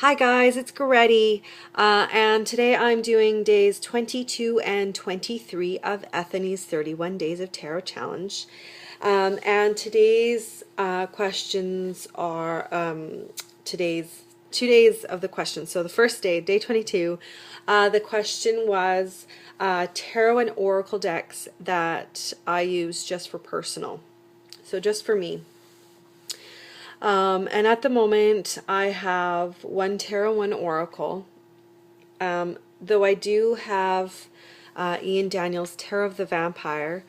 Hi guys, it's Goretti, and today I'm doing days 22 and 23 of Ethany's 31 Days of Tarot Challenge. And today's questions are today's 2 days of the questions. So the first day, day 22, the question was tarot and oracle decks that I use just for personal. So just for me. And at the moment, I have one tarot, one oracle. Though I do have Ian Daniels' Tarot of the Vampire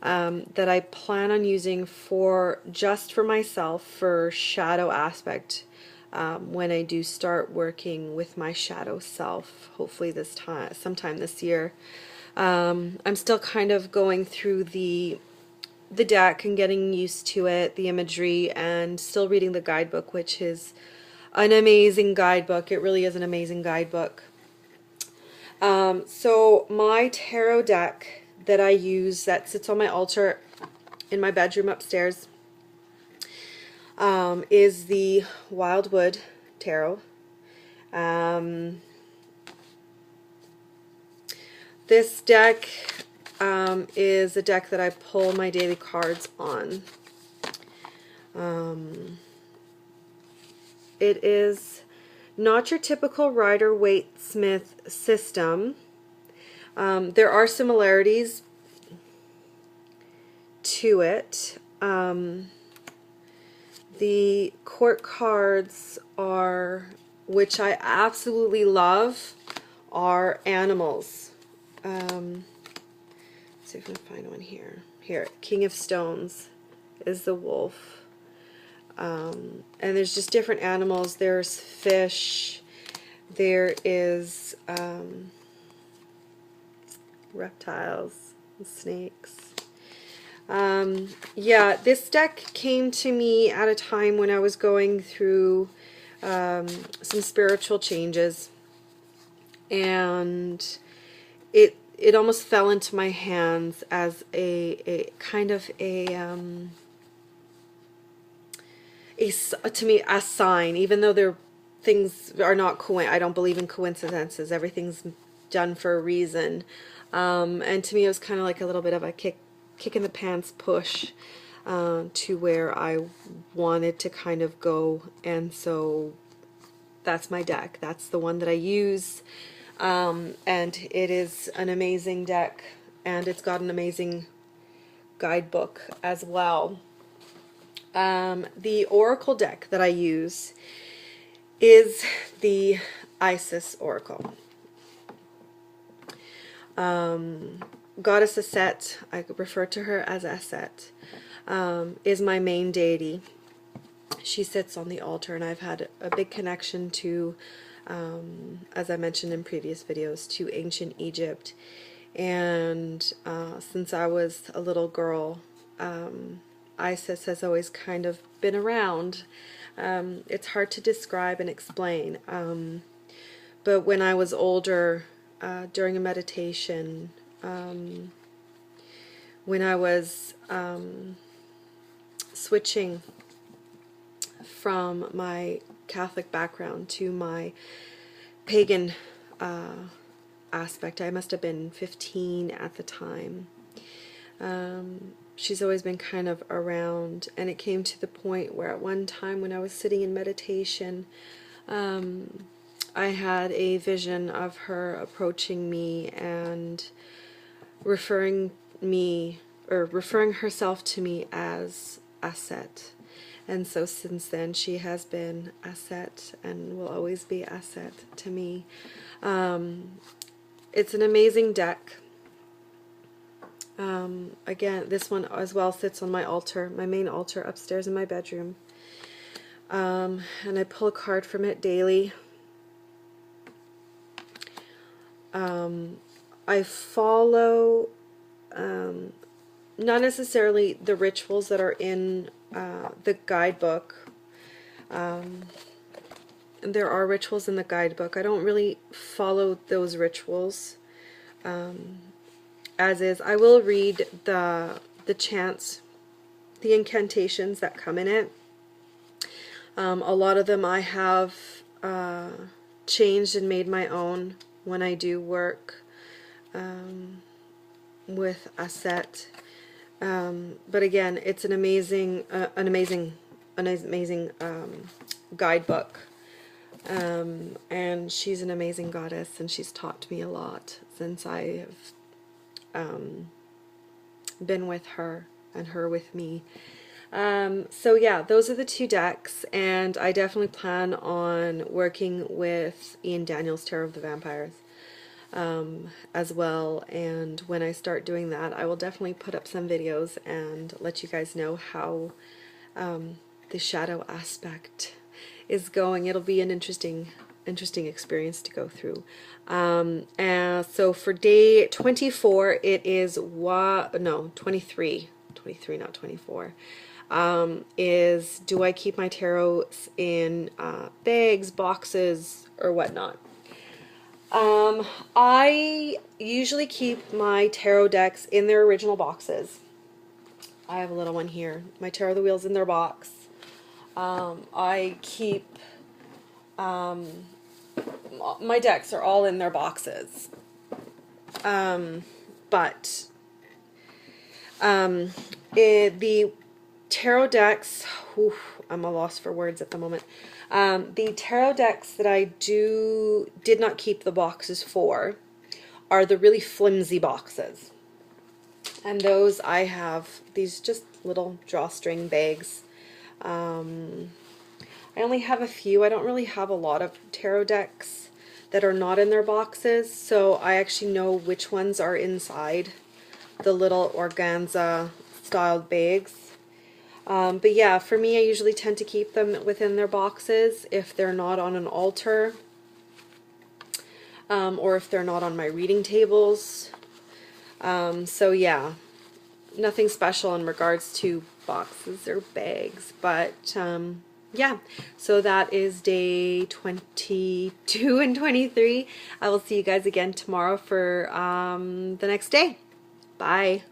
that I plan on using just for myself for shadow aspect when I do start working with my shadow self, hopefully sometime this year. I'm still kind of going through the deck and getting used to it, the imagery, and still reading the guidebook, which is an amazing guidebook. It really is an amazing guidebook. So my tarot deck that I use that sits on my altar in my bedroom upstairs is the Wildwood Tarot. This deck is a deck that I pull my daily cards on. It is not your typical Rider-Waite-Smith system. There are similarities to it. The court cards which I absolutely love, are animals. Let's see if I can find one here. Here, King of Stones is the wolf. And there's just different animals. There's fish. There is reptiles and snakes. Yeah, this deck came to me at a time when I was going through some spiritual changes, and it almost fell into my hands as a kind of to me a sign, even though things are not I don't believe in coincidences. Everything's done for a reason, and to me it was kind of like a little bit of a kick in the pants push to where I wanted to kind of go, and so that's my deck. That's the one that I use. And it is an amazing deck, and it's got an amazing guidebook as well. The oracle deck that I use is the Isis Oracle. Goddess Aset, I refer to her as Aset, is my main deity. She sits on the altar, and I've had a big connection to, as I mentioned in previous videos, to ancient Egypt. And since I was a little girl, Isis has always kind of been around. It's hard to describe and explain. But when I was older, during a meditation, when I was switching from my Catholic background to my pagan aspect, I must have been 15 at the time. She's always been kind of around, and it came to the point where at one time when I was sitting in meditation, I had a vision of her approaching me and referring herself to me as Aset. And so since then she has been Aset and will always be Aset to me. It's an amazing deck. Again, this one as well sits on my altar, my main altar upstairs in my bedroom. And I pull a card from it daily. I follow not necessarily the rituals that are in the guidebook. There are rituals in the guidebook. I don't really follow those rituals as is. I will read the chants, the incantations that come in it. A lot of them I have changed and made my own when I do work with a set. But again, it's an amazing guidebook. And she's an amazing goddess, and she's taught me a lot since I have been with her and her with me. So yeah, those are the two decks, and I definitely plan on working with Ian Daniels' Tarot of the Vampires as well. And when I start doing that, I will definitely put up some videos and let you guys know how the shadow aspect is going. It'll be an interesting experience to go through. And so for day 24, it is 23, not 24. Is do I keep my tarots in bags, boxes, or whatnot? I usually keep my tarot decks in their original boxes. I have a little one here. My Tarot of the Wheels in their box. I keep my decks are all in their boxes. But the tarot decks, I'm a loss for words at the moment. The tarot decks that I did not keep the boxes for are the really flimsy boxes. And those I have these just little drawstring bags. I only have a few. I don't really have a lot of tarot decks that are not in their boxes, so I actually know which ones are inside the little organza styled bags. But yeah, for me, I usually tend to keep them within their boxes if they're not on an altar, or if they're not on my reading tables. So yeah, nothing special in regards to boxes or bags, but yeah, so that is day 22 and 23. I will see you guys again tomorrow for the next day. Bye.